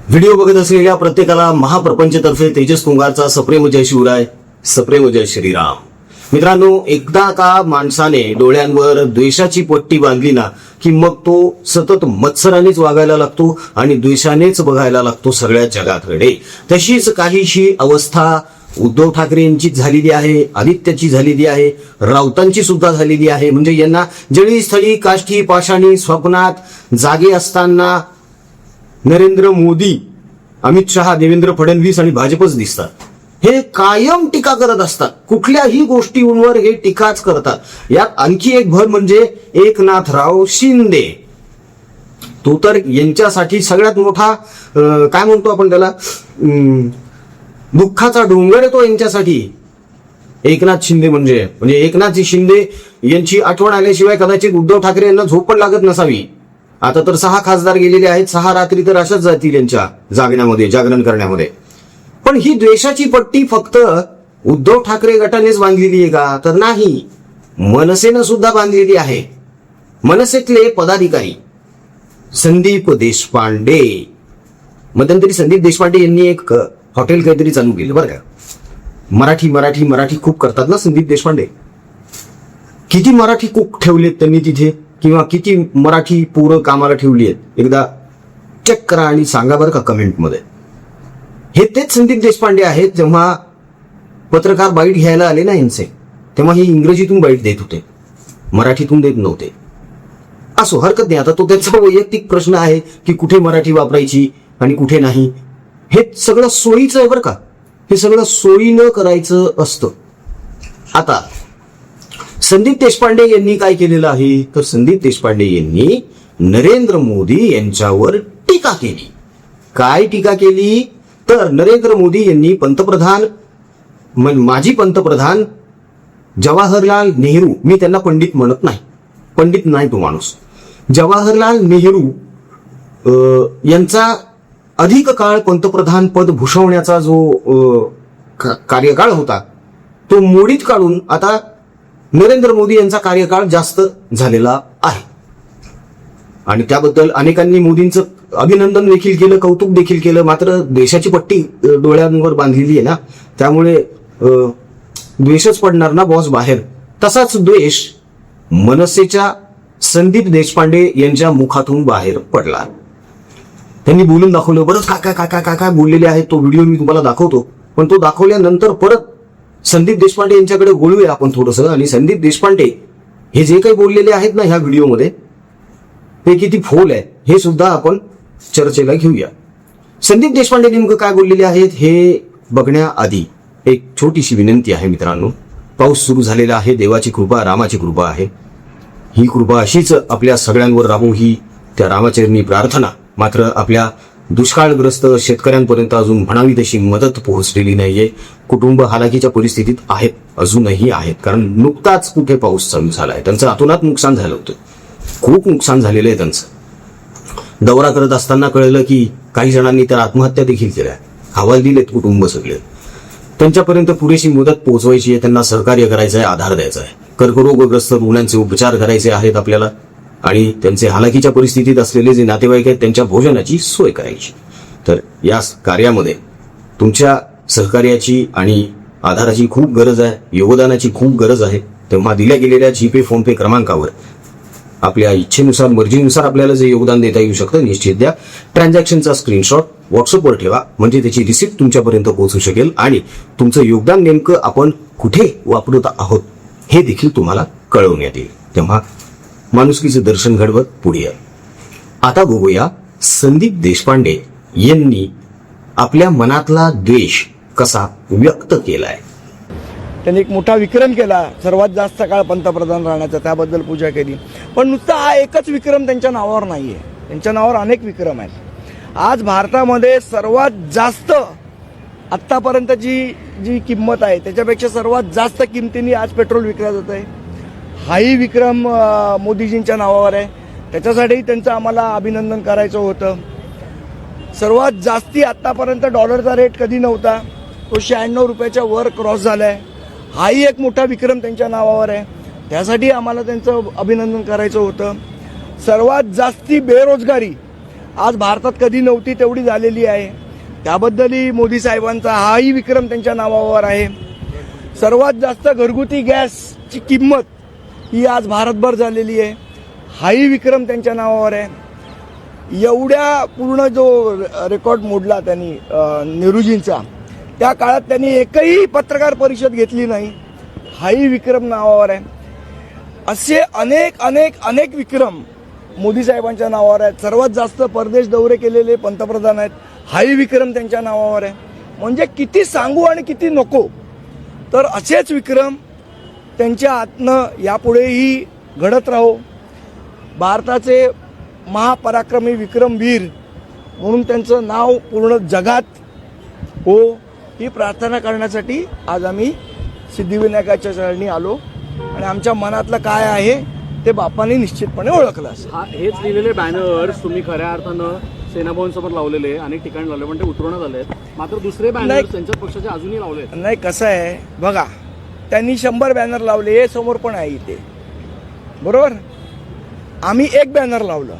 Video बघत असलेल्या प्रत्येकाला महाप्रपंचतर्फे तेजस कुंभारचा सप्रेम जय शिवराय, सप्रेम जय श्रीराम. मित्रांनो, एकदा का माणसाने डोळ्यांवर द्वेषाची पट्टी बांधली ना की मग तो सतत मत्सरानेच वागायला लागतो आणि द्वेषानेच बघायला लागतो सगळ्या जगाकडे. तशीच काहीशी अवस्था उद्धव ठाकरे यांची झालेली आहे, आदित्यची झालेली आहे, राऊतांची सुद्धा झालेली आहे. म्हणजे यांना जळी स्थळी काष्ठी पाषाणी स्वप्नात जागे असताना नरेंद्र मोदी, अमित शहा, देवेंद्र फडणवीस आणि भाजपच दिसतात. हे कायम टीका करत असतात, कुठल्याही गोष्टींवर हे टीकाच करतात. यात आणखी एक भर म्हणजे एकनाथराव शिंदे. तो तर यांच्यासाठी सगळ्यात मोठा काय म्हणतो आपण त्याला, दुःखाचा डोंगर आहे तो यांच्यासाठी. एकनाथ शिंदे म्हणजे एकनाथ शिंदे यांची आठवण आल्याशिवाय कदाचित उद्धव ठाकरे यांना झोप पण लागत नसावी. आता तर 6 खासदार गेलेले आहेत, 6 रात्री तर अशाच जातील यांच्या जागरण करण्यामध्ये. पण ही द्वेषाची पट्टी फक्त उद्धव ठाकरे गटानेच बांधलेली आहे का? तर नाही, मनसेनं सुद्धा बांधलेली आहे. मनसेतले पदाधिकारी संदीप देशपांडे, मध्यंतरी संदीप देशपांडे यांनी एक हॉटेल काहीतरी चालू केलं बरं का. मराठी खूप करतात ना संदीप देशपांडे. किती मराठी कुक ठेवलेत त्यांनी तिथे, किंवा किती मराठी पोरं कामाला ठेवली आहेत, एकदा चेक करा आणि सांगा बरं का कमेंटमध्ये. हे तेच संदीप देशपांडे आहेत. जेव्हा पत्रकार बाईट घ्यायला आले ना यांचे, तेव्हा ही इंग्रजीतून बाईट देत होते, मराठीतून देत नव्हते. असो, हरकत नाही. आता तो त्याचा वैयक्तिक प्रश्न आहे की कुठे मराठी वापरायची आणि कुठे नाही. हे सगळं सोयीचं आहे बरं का. हे सगळं सोयीनं करायचं असतं. आता संदीप देशपांडे यांनी काय केलेलं आहे, तर संदीप देशपांडे यांनी नरेंद्र मोदी यांच्यावर टीका केली. काय टीका केली, तर नरेंद्र मोदी यांनी माजी पंतप्रधान जवाहरलाल नेहरू, मी त्यांना पंडित म्हणत नाही, पंडित नाही तो माणूस, जवाहरलाल नेहरू यांचा अधिक काळ पंतप्रधान पद भूषवण्याचा जो कार्यकाळ होता तो मोडीत काढून आता नरेंद्र मोदी यांचा कार्यकाळ जास्त झालेला आहे. आणि त्याबद्दल अनेकांनी मोदींचं अभिनंदन देखील केलं, कौतुक देखील केलं. मात्र द्वेषाची पट्टी डोळ्यांवर बांधलेली आहे ना, त्यामुळे द्वेषच पडणार ना बॉस बाहेर. तसाच द्वेष मनसेच्या संदीप देशपांडे यांच्या मुखातून बाहेर पडला. त्यांनी बोलून दाखवलं. बरंच काय बोललेले आहेत, तो व्हिडिओ मी तुम्हाला दाखवतो. पण तो दाखवल्यानंतर परत संदीप देशपांडे यांच्याकडे बोलूया आपण थोडंसं. आणि संदीप देशपांडे हे जे काही बोललेले आहेत ना ह्या व्हिडिओमध्ये, ते किती फोल आहे हे सुद्धा आपण चर्चेला घेऊया. संदीप देशपांडे नेमकं काय बोललेले आहेत हे बघण्याआधी एक छोटीशी विनंती आहे मित्रांनो. पाऊस सुरू झालेला आहे, देवाची कृपा, रामाची कृपा आहे. ही कृपा अशीच आपल्या सगळ्यांवर राहो, ही त्या रामाचरणी प्रार्थना. मात्र आपल्या दुष्काळग्रस्त शेतकऱ्यांपर्यंत अजून म्हणावी तशी मदत पोहोचलेली नाहीये. कुटुंब हालाकीच्या परिस्थितीत आहेत, अजूनही आहेत. कारण नुकताच कुठे पाऊस चालू झालाय, त्यांचं अतोनात नुकसान झालं होतं, खूप नुकसान झालेलं आहे त्यांचं. दौरा करत असताना कळलं की काही जणांनी तर आत्महत्या देखील केल्या. हवाल दिलेत कुटुंब सगळे. त्यांच्यापर्यंत पुरेशी मदत पोहोचवायची आहे, त्यांना सहकार्य करायचं आहे, आधार द्यायचा आहे. कर्करोगग्रस्त रुग्णांचे उपचार करायचे आहेत आपल्याला, आणि त्यांचे हालाकीच्या परिस्थितीत असलेले जे नातेवाईक आहेत त्यांच्या भोजनाची सोय करायची. तर या कार्यामध्ये तुमच्या सहकार्याची आणि आधाराची खूप गरज आहे, योगदानाची खूप गरज आहे. तेव्हा दिल्या गेलेल्या जीपे, फोनपे क्रमांकावर आपल्या इच्छेनुसार, मर्जीनुसार आपल्याला जे योगदान देता येऊ शकतं निश्चित द्या. ट्रान्झॅक्शनचा स्क्रीनशॉट व्हॉट्सअपवर ठेवा, म्हणजे त्याची रिसिप्ट तुमच्यापर्यंत पोहोचू शकेल आणि तुमचं योगदान नेमकं आपण कुठे वापरत आहोत हे देखील तुम्हाला कळवण्यात येईल. तेव्हा माणुसकीचं दर्शन घडवत पुढे या. आता बघूया संदीप देशपांडे यांनी आपल्या मनातला द्वेष कसा व्यक्त केलाय. त्यांनी एक मोठा विक्रम केला, सर्वात जास्त काळ पंतप्रधान राहण्याचा, त्याबद्दल पूजा केली. पण नुसता हा एकच विक्रम त्यांच्या नावावर नाहीये, त्यांच्या नावावर अनेक विक्रम आहेत. आज भारतामध्ये सर्वात जास्त आत्तापर्यंतची जी किंमत आहे त्याच्यापेक्षा सर्वात जास्त किमतीने आज पेट्रोल विकलं जात आहे. हाही विक्रम मोदीजींच्या नावावर आहे. त्याच्यासाठीही त्यांचं आम्हाला अभिनंदन करायचं होतं. सर्वात जास्ती आत्तापर्यंत डॉलरचा रेट कधी नव्हता, तो 96 रुपयाच्या वर क्रॉस झाला आहे. हाही एक मोठा विक्रम त्यांच्या नावावर आहे. त्यासाठी आम्हाला त्यांचं अभिनंदन करायचं होतं. सर्वात जास्ती बेरोजगारी आज भारतात कधी नव्हती तेवढी झालेली आहे. त्याबद्दलही मोदी साहेबांचा हाही विक्रम त्यांच्या नावावर आहे. सर्वात जास्त घरगुती गॅसची किंमत ही आज भारतभर झालेली आहे. हाही विक्रम त्यांच्या नावावर आहे. एवढ्या पूर्ण जो रेकॉर्ड मोडला त्यांनी नेहरूजींचा, त्या काळात त्यांनी एकही पत्रकार परिषद घेतली नाही. हाही विक्रम नावावर आहे. असे अनेक अनेक अनेक विक्रम मोदी साहेबांच्या नावावर आहेत. सर्वात जास्त परदेश दौरे केलेले पंतप्रधान आहेत. हाही विक्रम त्यांच्या नावावर आहे. म्हणजे किती सांगू आणि किती नको. तर असेच विक्रम त्यांच्या हातनं यापुढेही घडत राहो. भारताचे महापराक्रमी विक्रमवीर म्हणून त्यांचं नाव पूर्ण जगात हो, ही प्रार्थना करण्यासाठी आज आम्ही सिद्धिविनायकाच्या चरणी आलो. आणि आमच्या मनातलं काय आहे ते बापांनी निश्चितपणे ओळखलं असेल. हेच लिहिलेले बॅनर्स तुम्ही खऱ्या अर्थानं सेनाभवन समोर लावलेले, अनेक ठिकाणी लावले, पण ते उतरवण्यात आले. मात्र दुसरे बॅनर्स त्यांच्या पक्षाचे अजूनही लावले नाही. कसं आहे बघा, त्यांनी 100 बॅनर लावले. हे समोर पण आहे इथे, बरोबर. आम्ही एक बॅनर लावलं.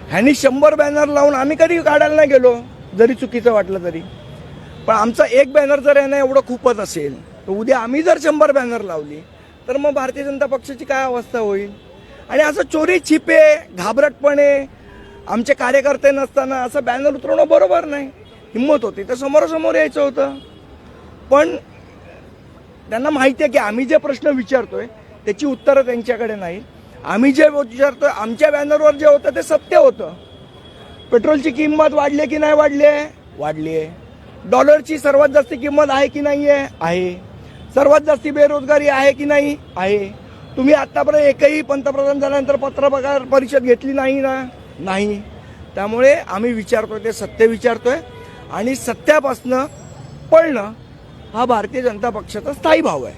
ह्यांनी 100 बॅनर लावून आम्ही कधी काढायला नाही गेलो, जरी चुकीचं वाटलं तरी. पण आमचा एक बॅनर जर यांना एवढं खूपच असेल, तर उद्या आम्ही जर 100 बॅनर लावली तर मग भारतीय जनता पक्षाची काय अवस्था होईल. आणि असं चोरी छिपे घाबरटपणे आमचे कार्यकर्ते नसताना असं बॅनर उतरवणं बरोबर नाही. हिंमत होती तर समोरासमोर यायचं होतं. पण त्यांना माहिती आहे की आम्ही जे प्रश्न विचारतोय त्याची उत्तरं त्यांच्याकडे नाही. आम्ही जे विचारतोय, आमच्या बॅनरवर जे होतं ते सत्य होतं. पेट्रोलची किंमत वाढली की नाही वाढली आहे? वाढली आहे. डॉलरची सर्वात जास्त किंमत आहे की नाही आहे? आहे. सर्वात जास्त बेरोजगारी आहे की नाही? आहे. तुम्ही आतापर्यंत एकही पंतप्रधान झाल्यानंतर पत्रकार परिषद घेतली नाही ना? नाही. त्यामुळे आम्ही विचारतोय ते सत्य विचारतोय. आणि सत्यापासनं पळणं हा भारतीय जनता पक्षाचा स्थायी भाव आहे.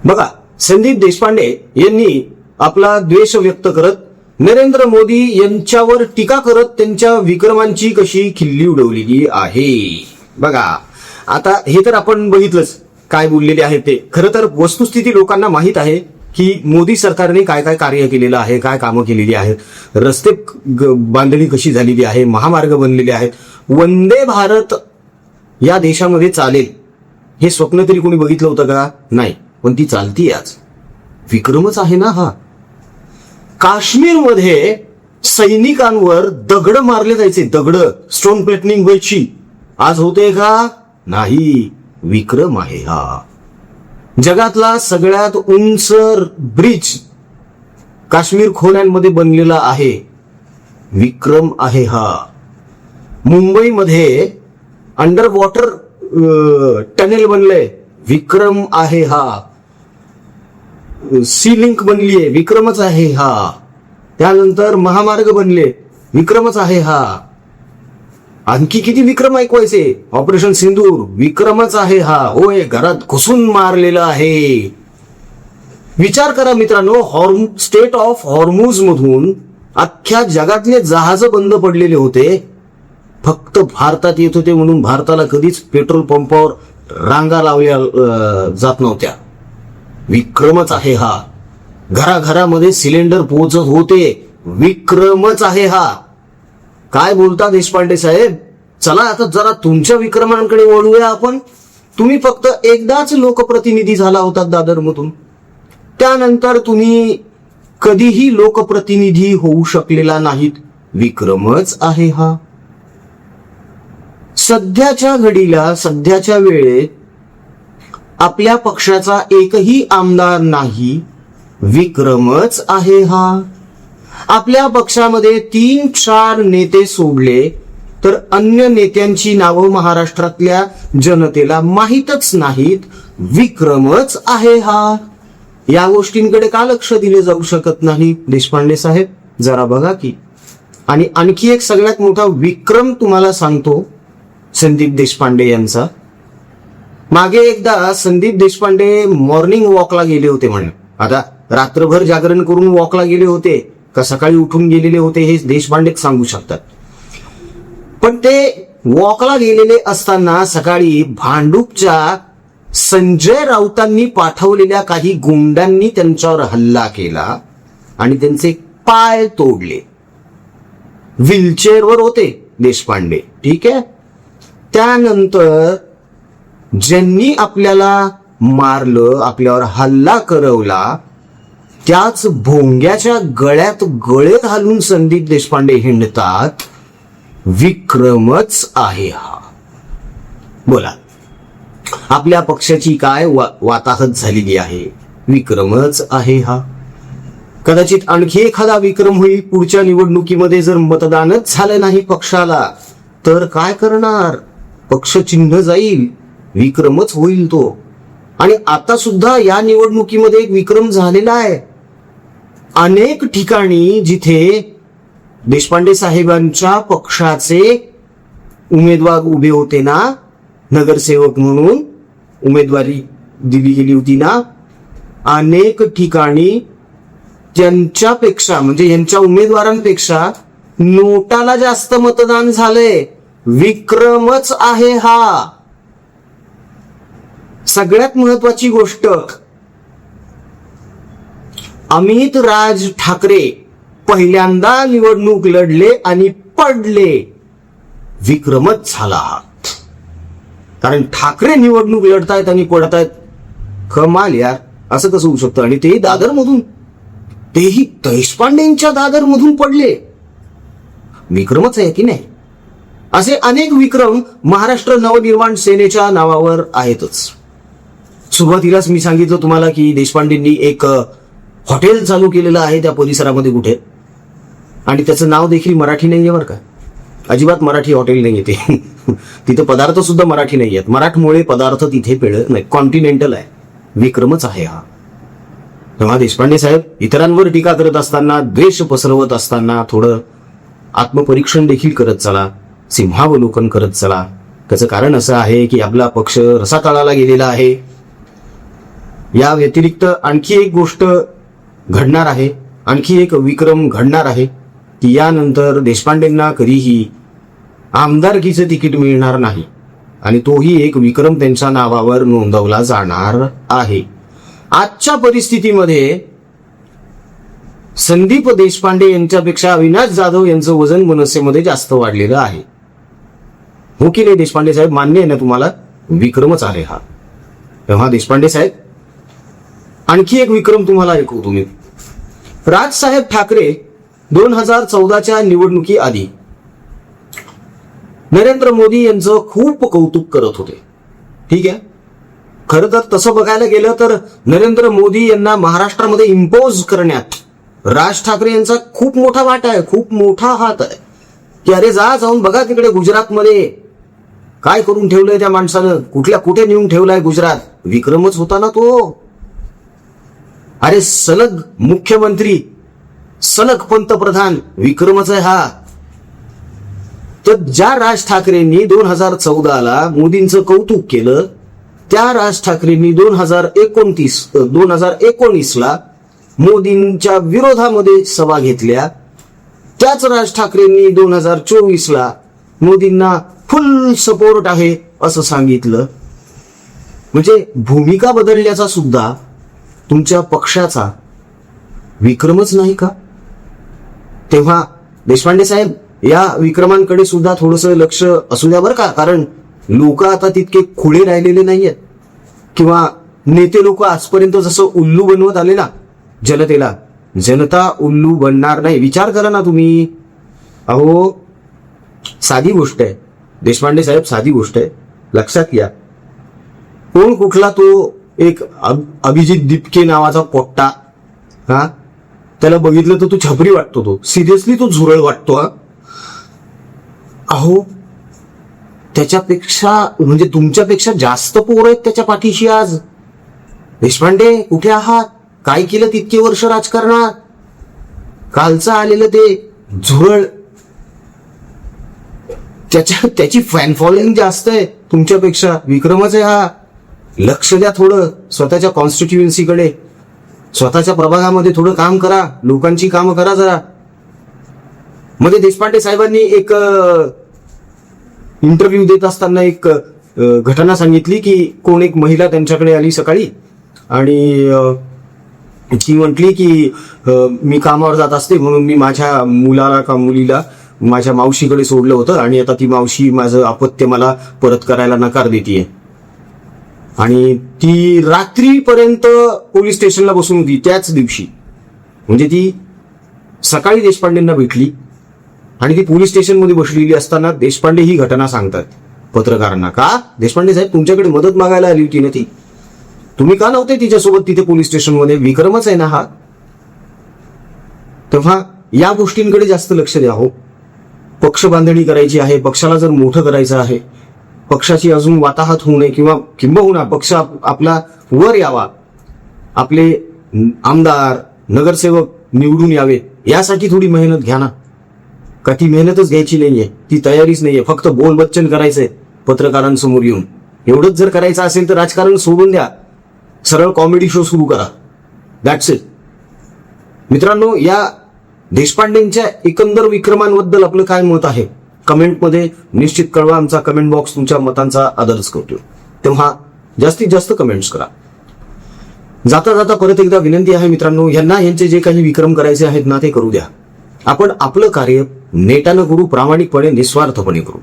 बघा, संदीप देशपांडे यांनी आपला द्वेष व्यक्त करत नरेंद्र मोदी यांच्यावर टीका करत त्यांच्या विक्रमांची कशी खिल्ली उडवलेली आहे. बघा, आता हे तर आपण बघितलंच काय बोललेले आहे ते. खरं तर वस्तुस्थिती लोकांना माहीत आहे की मोदी सरकारने काय काय कार्य केलेलं आहे, काय कामं केलेली आहेत, रस्ते बांधणी कशी झालेली आहे, महामार्ग बनलेले आहेत. वंदे भारत या देशामध्ये चालेल हे स्वप्न तरी कोणी बघितलं होतं का? नाही. पण ती चालती आज. विक्रमच आहे ना हा. काश्मीरमध्ये सैनिकांवर दगड मारले जायचे, दगड, स्टोन प्लेटनिंग व्हायची. आज होते का? नाही. विक्रम आहे हा. जगातला सगळ्यात उंच ब्रिज काश्मीर खोऱ्यांमध्ये बनलेला आहे. विक्रम आहे हा. मुंबईमध्ये अंडर वॉटर टनेल बनलंय. विक्रम आहे हा. C link बनलीये. विक्रमच आहे हा. त्यानंतर महामार्ग बनले. विक्रमच आहे हा. आणखी किती विक्रम ऐकवायचे? ऑपरेशन सिंदूर. विक्रमच आहे हा. होय, घरात घुसून मारलेलं आहे. विचार करा मित्रांनो, स्टेट ऑफ हॉर्मुझ मधून अख्ख्या जगातले जहाज बंद पडलेले होते. फक्त भारतात येत होते म्हणून भारताला कधीच पेट्रोल पंपावर रांगा लावल्या जात नव्हत्या. विक्रमच आहे हा. घराघरामध्ये सिलेंडर पोहोचत होते. विक्रमच आहे हा. काय बोलता देशपांडे साहेब? चला आता जरा तुमच्या विक्रमांकडे वळूया आपण. तुम्ही फक्त एकदाच लोकप्रतिनिधी झाला होता दादरमधून. त्यानंतर तुम्ही कधीही लोकप्रतिनिधी होऊ शकलेला नाहीत. विक्रमच आहे हा. सध्याच्या घडीला, सध्याच्या वेळेत आपल्या पक्षाचा एकही आमदार नाही. विक्रमच आहे हा. आपल्या पक्षामध्ये 3-4 नेते सोडले तर अन्य नेत्यांची नावं महाराष्ट्रातल्या जनतेला माहीतच नाहीत. विक्रमच आहे हा. या गोष्टींकडे का लक्ष दिले जाऊ शकत नाही देशपांडे साहेब? जरा बघा की. आणि आणखी एक सगळ्यात मोठा विक्रम तुम्हाला सांगतो संदीप देशपांडे यांचा. मागे एकदा संदीप देशपांडे मॉर्निंग वॉकला गेले होते म्हणे. आता रात्रभर जागरण करून वॉकला गेले होते का सकाळी उठून गेलेले होते हे देशपांडेच सांगू शकतात. पण ते वॉकला गेलेले असताना सकाळी भांडूपच्या संजय राऊतांनी पाठवलेल्या काही गुंडांनी त्यांच्यावर हल्ला केला आणि त्यांचे पाय तोडले. व्हीलचेअरवर होते देशपांडे, ठीक आहे. त्यानंतर ज्यांनी आपल्याला मारलं, आपल्यावर हल्ला करवला, त्याच भोंग्याच्या गळ्यात गळे घालून संदीप देशपांडे हिंडतात. विक्रमच आहे हा. बोला, आपल्या पक्षाची काय वाताहत झालेली आहे. विक्रमच आहे हा. कदाचित आणखी एखादा विक्रम होईल पुढच्या निवडणुकीमध्ये. जर मतदानच झालं नाही पक्षाला तर काय करणार. पक्ष चिन्ह जाईल, विक्रमच होईल तो. आणि आता सुद्धा या निवडणुकीमध्ये एक विक्रम झालेला आहे. अनेक ठिकाणी जिथे देशपांडे साहेबांच्या पक्षाचे उमेदवार उभे होते ना, नगरसेवक म्हणून उमेदवारी दिली गेली होती ना, अनेक ठिकाणी त्यांच्यापेक्षा म्हणजे यांच्या उमेदवारांपेक्षा नोटाला जास्त मतदान झालंय. विक्रमच आहे हा. सगळ्यात महत्वाची गोष्ट, अमित राज ठाकरे पहिल्यांदा निवडणूक लढले आणि पडले. विक्रमच झाला हा. कारण ठाकरे निवडणूक लढतायत आणि पडतायत. कमाल यार, असं कसं होऊ शकतं. आणि तेही दादर मधून, तेही देशपांडेंच्या दादर मधून पडले. विक्रमच आहे की नाही. असे अनेक विक्रम महाराष्ट्र नवनिर्माण सेनेच्या नावावर आहेतच. सुरुवातीलाच मी सांगितलं तुम्हाला की देशपांडेंनी एक हॉटेल चालू केलेलं आहे त्या परिसरामध्ये कुठे, आणि त्याचं नाव देखील मराठी नाहीये बरं का. अजिबात मराठी हॉटेल नाही ते. तिथे पदार्थ सुद्धा मराठी नाही आहेत. मराठमोळे पदार्थ तिथे मिळत नाही. कॉन्टिनेंटल आहे. विक्रमच आहे हा. तेव्हा देशपांडे साहेब इतरांवर टीका करत असताना, द्वेष पसरवत असताना थोडं आत्मपरीक्षण देखील करत चला, सिंहावलोकन करत चला. त्याचं कारण असं आहे की आपला पक्ष रसातळाला गेलेला आहे. या व्यतिरिक्त आणखी एक गोष्ट घडणार आहे, आणखी एक विक्रम घडणार आहे की यानंतर देशपांडेंना कधीही आमदारकीचं तिकीट मिळणार नाही, आणि तोही एक विक्रम त्यांच्या नावावर नोंदवला जाणार आहे. आजच्या परिस्थितीमध्ये संदीप देशपांडे यांच्यापेक्षा अविनाश जाधव यांचं वजन मनसेमध्ये जास्त वाढलेलं आहे. हो की नाही देशपांडे साहेब, मान्य आहे ना तुम्हाला. विक्रमच आहे हा. तेव्हा देशपांडे साहेब, आणखी एक विक्रम तुम्हाला ऐकवतो मी. राजसाहेब ठाकरे 2014च्या निवडणुकी आधी नरेंद्र मोदी यांचं खूप कौतुक करत होते. ठीक आहे. खरं तर तसं बघायला गेलं तर नरेंद्र मोदी यांना महाराष्ट्रामध्ये इम्पोज करण्यात राज ठाकरे यांचा खूप मोठा वाटा आहे, खूप मोठा हात आहे. की अरे जाऊन बघा तिकडे गुजरातमध्ये काय करून ठेवलंय त्या माणसानं, कुठे नेऊन ठेवलाय गुजरात. विक्रमच होता ना तो. अरे सलग मुख्यमंत्री, सलग पंतप्रधान, विक्रमच आहे हा. तर ज्या राज ठाकरेंनी 2014ला मोदींचं कौतुक केलं, त्या राज ठाकरेंनी 2019ला मोदींच्या विरोधामध्ये सभा घेतल्या. त्याच राज ठाकरेंनी 2024ला मोदींना फुल सपोर्ट आहे असं सांगितलं. म्हणजे भूमिका बदलल्याचा सुद्धा तुमच्या पक्षाचा विक्रमच नाही का. तेव्हा देशपांडे साहेब, या विक्रमांकडे सुद्धा थोडंसं लक्ष असू द्या बरं का. कारण लोक आता तितके खुळे राहिलेले नाहीयेत, किंवा नेते लोक आजपर्यंत जसं उल्लू बनवत आले ना जनतेला, जनता उल्लू बनणार नाही. विचार करा ना तुम्ही. अहो साधी गोष्ट आहे देशपांडे साहेब, साधी गोष्ट आहे. लक्षात घ्या. कोण कुठला तो एक अभिजित दिपके नावाचा पोट्टा, हा, त्याला बघितलं तर तू छपरी वाटतो. तो सिरियसली तो झुरळ वाटतो. हा, अहो त्याच्यापेक्षा म्हणजे तुमच्यापेक्षा जास्त पोरं आहेत त्याच्या पाठीशी आज. देशपांडे कुठे आहात? काय केलं तितके वर्ष राजकारणात? कालचं आलेलं ते झुरळ, त्याची फॅन फॉलोइंग जास्त आहे तुमच्यापेक्षा. विक्रमच आहे हा. लक्ष द्या थोडं स्वतःच्या कॉन्स्टिट्युएन्सीकडे, स्वतःच्या प्रभागामध्ये थोडं काम करा, लोकांची कामं करा जरा. मध्ये देशपांडे साहेबांनी एक इंटरव्ह्यू देत असताना एक घटना सांगितली की कोण एक महिला त्यांच्याकडे आली सकाळी आणि ती म्हटली की मी कामावर जात असते म्हणून मी माझ्या मुलाला का मुलीला माझ्या मावशीकडे सोडलं होतं आणि आता ती मावशी माझं अपत्य मला परत करायला नकार देतीये. आणि ती रात्रीपर्यंत पोलीस स्टेशनला बसून होती त्याच दिवशी. म्हणजे ती सकाळी देशपांडेंना भेटली आणि ती पोलीस स्टेशनमध्ये बसलेली असताना देशपांडे ही घटना सांगतात पत्रकारांना. का देशपांडे साहेब, तुमच्याकडे मदत मागायला आली होती ना ती, तुम्ही का नव्हते तिच्यासोबत तिथे पोलीस स्टेशनमध्ये? विक्रमच आहे ना हा. तेव्हा या गोष्टींकडे जास्त लक्ष द्या हो. पक्ष बांधणी करायची आहे, पक्षाला जर मोठं करायचं आहे, पक्षाची अजून वाताहत होऊ नये किंवा किंबहुना पक्ष आपला वर यावा, आपले आमदार नगरसेवक निवडून यावे, यासाठी थोडी मेहनत घ्या ना. का ती मेहनतच घ्यायची नाहीये, ती तयारीच नाहीये, फक्त बोलबच्चन करायचंय पत्रकारांसमोर येऊन. एवढंच जर करायचं असेल तर राजकारण सोडून द्या, सरळ कॉमेडी शो सुरू करा. That's it. मित्रांनो, या देशपांडेंच्या एकंदर विक्रमांबद्दल आपलं काय मत आहे कमेंटमध्ये निश्चित कळवा. आमचा कमेंट बॉक्स तुमच्या मतांचा आदरच करतो. तेव्हा जास्तीत जास्त कमेंट्स करा. जाता जाता परत एकदा विनंती आहे मित्रांनो, यांना यांचे जे काही विक्रम करायचे आहेत ना ते करू द्या. आपण आपलं कार्य नेटानं करू, प्रामाणिकपणे, निस्वार्थपणे करू.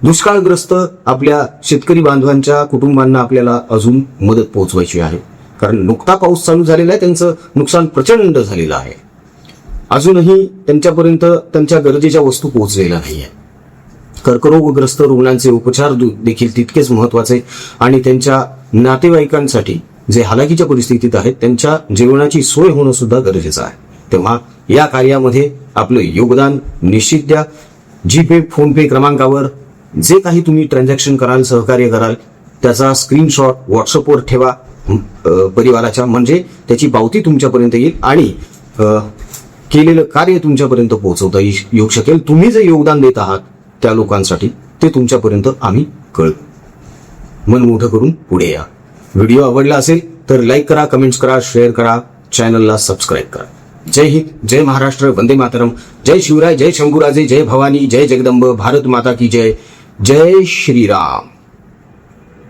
दुष्काळग्रस्त आपल्या शेतकरी बांधवांच्या कुटुंबांना आपल्याला अजून मदत पोहोचवायची आहे. कारण नुकता पाऊस चालू झालेला आहे, त्यांचं नुकसान प्रचंड झालेलं आहे. अजूनही त्यांच्यापर्यंत त्यांच्या गरजेच्या वस्तू पोहोचलेल्या नाहीये. कर्करोगग्रस्त रुग्णांचे उपचार देखील तितकेच महत्वाचे आणि त्यांच्या नातेवाईकांसाठी जे हालाकीच्या परिस्थितीत आहेत त्यांच्या जेवणाची सोय होणं सुद्धा गरजेचं आहे. तेव्हा या कार्यामध्ये आपलं योगदान निश्चित द्या. जीपे, फोनपे क्रमांकावर जे काही तुम्ही ट्रान्झॅक्शन कराल, सहकार्य कराल, त्याचा स्क्रीनशॉट व्हॉट्सअपवर ठेवा परिवाराच्या, म्हणजे त्याची पावती तुमच्यापर्यंत येईल आणि केलेलं कार्य तुमच्यापर्यंत पोहोचवता येऊ शकेल. तुम्ही जे योगदान देत आहात त्या लोकांसाठी ते तुमच्यापर्यंत आम्ही कळू. मन मोठं करून पुढे या. व्हिडिओ आवडला असेल तर लाईक करा, कमेंट्स करा, शेअर करा, चॅनलला सबस्क्राईब करा. जय हिंद, जय महाराष्ट्र, वंदे मातरम, जय शिवराय, जय शंभूराजे, जय भवानी, जय जगदंब, भारत माता की जय, जय श्रीराम.